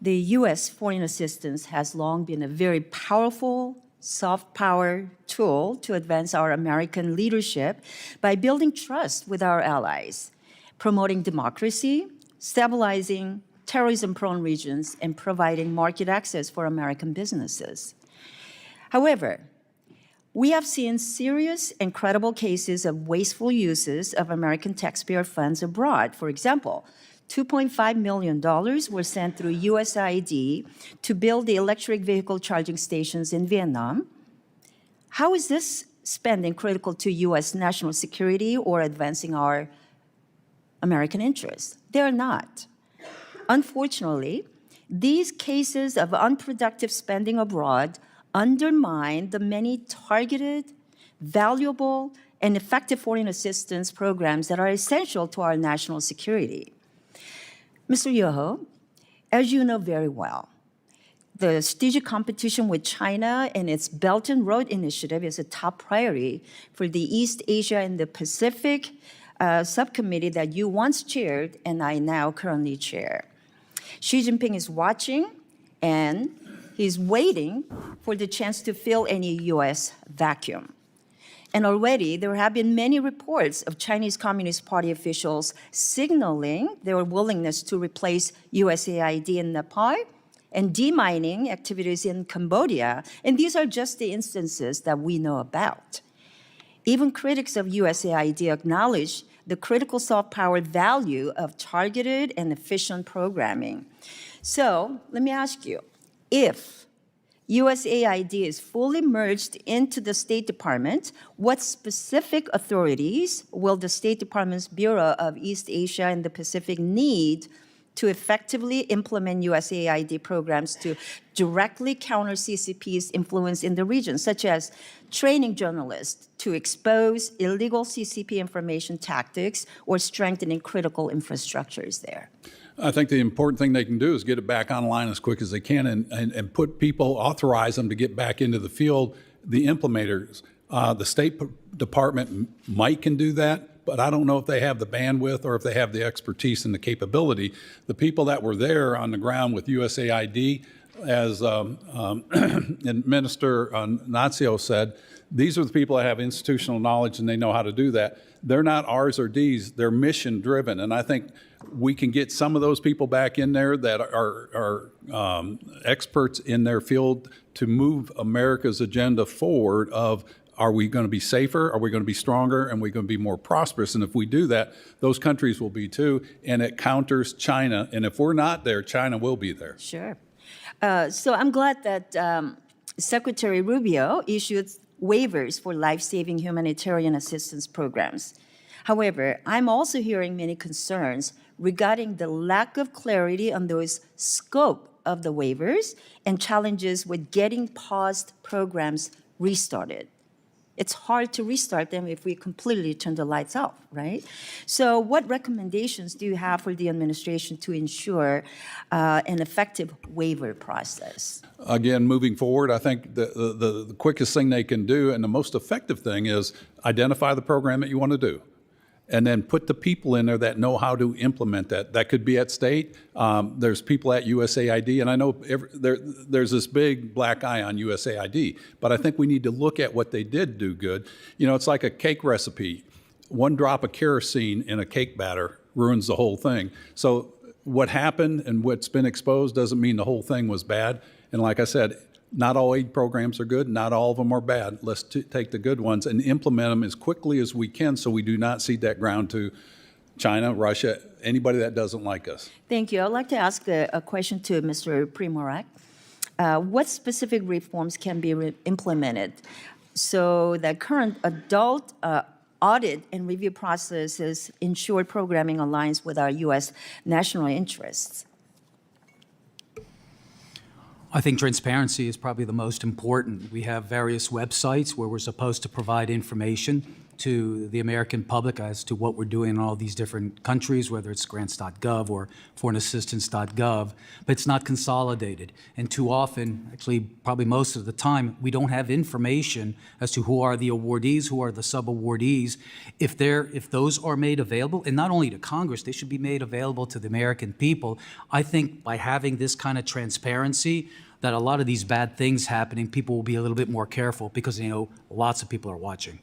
The U.S. foreign assistance has long been a very powerful soft power tool to advance our American leadership by building trust with our allies, promoting democracy, stabilizing terrorism-prone regions, and providing market access for American businesses. However, we have seen serious and credible cases of wasteful uses of American taxpayer funds abroad. For example, $2.5 million were sent through USAID to build the electric vehicle charging stations in Vietnam. How is this spending critical to U.S. national security or advancing our American interests? They are not. Unfortunately, these cases of unproductive spending abroad undermine the many targeted, valuable, and effective foreign assistance programs that are essential to our national security. Mr. Yoho, as you know very well, the strategic competition with China and its Belt and Road Initiative is a top priority for the East Asia and the Pacific subcommittee that you once chaired and I now currently chair. Xi Jinping is watching and he's waiting for the chance to fill any U.S. vacuum. And already there have been many reports of Chinese Communist Party officials signaling their willingness to replace USAID in Nepal and demining activities in Cambodia. And these are just the instances that we know about. Even critics of USAID acknowledge the critical soft power value of targeted and efficient programming. So let me ask you, if USAID is fully merged into the State Department, what specific authorities will the State Department's Bureau of East Asia and the Pacific need to effectively implement USAID programs to directly counter CCP's influence in the region, such as training journalists to expose illegal CCP information tactics or strengthening critical infrastructures there? I think the important thing they can do is get it back online as quick as they can and put people, authorize them to get back into the field, the implementers. The State Department can do that, but I don't know if they have the bandwidth or if they have the expertise and the capability. The people that were there on the ground with USAID, as Minister Nazio said, these are the people that have institutional knowledge and they know how to do that. They're not R's or D's, they're mission driven. And I think we can get some of those people back in there that are experts in their field to move America's agenda forward of, are we going to be safer? Are we going to be stronger? And are we going to be more prosperous? And if we do that, those countries will be too. And it counters China. And if we're not there, China will be there. Sure. So I'm glad that Secretary Rubio issued waivers for life-saving humanitarian assistance programs. However, I'm also hearing many concerns regarding the lack of clarity on those scope of the waivers and challenges with getting paused programs restarted. It's hard to restart them if we completely turn the lights off, right? So what recommendations do you have for the administration to ensure an effective waiver process? Again, moving forward, I think the quickest thing they can do and the most effective thing is identify the program that you want to do. And then put the people in there that know how to implement that. That could be at state. There's people at USAID, and I know there's this big black eye on USAID, but I think we need to look at what they did do good. You know, it's like a cake recipe. One drop of kerosene in a cake batter ruins the whole thing. So what happened and what's been exposed doesn't mean the whole thing was bad. And like I said, not all aid programs are good. Not all of them are bad. Let's take the good ones and implement them as quickly as we can so we do not cede that ground to China, Russia, anybody that doesn't like us. Thank you. I'd like to ask a question to Mr. Primorak. What specific reforms can be implemented so that current adult audit and review processes ensure programming aligns with our U.S. national interests? I think transparency is probably the most important. We have various websites where we're supposed to provide information to the American public as to what we're doing in all these different countries, whether it's grants.gov or foreignassistance.gov, but it's not consolidated. And too often, actually probably most of the time, we don't have information as to who are the awardees, who are the sub-awardees. If those are made available, and not only to Congress, they should be made available to the American people. I think by having this kind of transparency, that a lot of these bad things happening, people will be a little bit more careful because they know lots of people are watching.